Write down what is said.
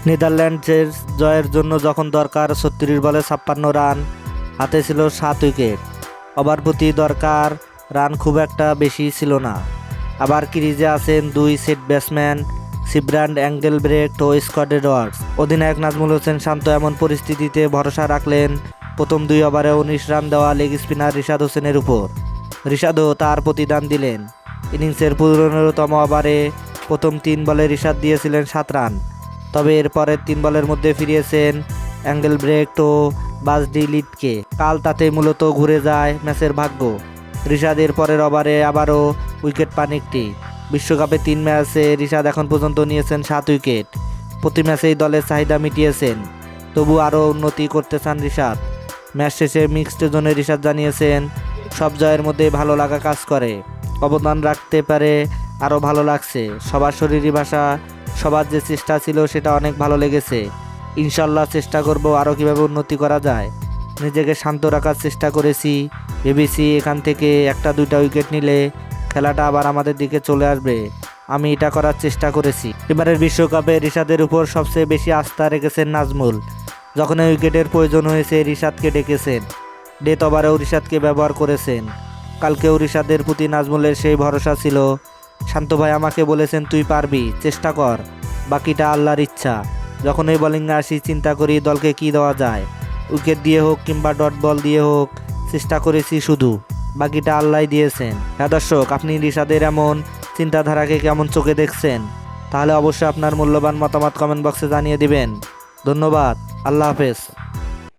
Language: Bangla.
নেদারল্যান্ডসের জয়ের জন্য যখন দরকার ৩৬ বলে ৫৬ রান, হাতে ছিল ৭ উইকেট। ওভার প্রতি দরকার রান খুব একটা বেশি ছিল না। আবার ক্রিজে আছেন দুই সেট ব্যাটসম্যান সিব্রান্ড অ্যাঙ্গেলব্রেক্ট ও স্কট এডওয়ার্ডস। অধিনায়ক নাজমুল হোসেন শান্ত এমন পরিস্থিতিতে ভরসা রাখলেন প্রথম ২ ওভারে ১৯ রান দেওয়া লেগ স্পিনার রিশাদ হোসেনের উপর। রিশাদও তার প্রতিদান দিলেন। ইনিংসের ১৫তম ওভারে প্রথম ৩ বলে রিশাদ দিয়েছিলেন ৭ রান। তবে এর পরের ৩ বলের মধ্যে ফিরিয়েছেন অ্যাঙ্গেলব্রেক্ট ও বাজডি লিডকে। কাল তাতে মূলত ঘুরে যায় ম্যাচের ভাগ্য। রিশাদের পরের ওভারে আবারও উইকেট পান একটি। বিশ্বকাপে ৩ ম্যাচে রিশাদ এখন পর্যন্ত নিয়েছেন ৭ উইকেট। প্রতি ম্যাচেই দলের চাহিদা মিটিয়েছেন, তবু আরও উন্নতি করতে চান রিশাদ। ম্যাচ শেষে মিক্সড জোনে রিশাদ জানিয়েছেন, সব জয়ের মধ্যেই ভালো লাগা কাজ করে, অবদান রাখতে পারে আরও ভালো লাগছে। সবার শরীরী ভাষা, সবার যে চেষ্টা ছিল সেটা অনেক ভালো লেগেছে। ইনশাল্লাহ চেষ্টা করব আরও কীভাবে উন্নতি করা যায়। নিজেকে শান্ত রাখার চেষ্টা করেছি, ভেবেছি এখান থেকে ১-২টা উইকেট নিলে খেলাটা আবার আমাদের দিকে চলে আসবে। আমি এটা করার চেষ্টা করেছি। এবারের বিশ্বকাপে রিশাদের উপর সবচেয়ে বেশি আস্থা রেখেছেন নাজমুল। যখন উইকেটের প্রয়োজন হয়েছে রিশাদকে ডেকেছেন। ডেথ ওভারেও রিশাদকে ব্যবহার করেছেন। কালকেও রিশাদের প্রতি নাজমুলের সেই ভরসা ছিল। শান্ত ভাই আমাকে বলেছেন, তুই পারবি, চেষ্টা কর, বাকিটা আল্লাহর ইচ্ছা। যখনই বোলিংয়ে আসি চিন্তা করি দলকে কি দেওয়া যায়, উইকেট দিয়ে হোক কিংবা ডট বল দিয়ে হোক, চেষ্টা করেছি শুধু, বাকিটা আল্লাহ দিয়েছেন। হ্যাঁ দর্শক, আপনি রিশাদের এমন চিন্তাধারাকে কেমন চোখে দেখছেন? তাহলে অবশ্যই আপনার মূল্যবান মতামত কমেন্ট বক্সে জানিয়ে দিবেন। ধন্যবাদ। আল্লাহ হাফেজ।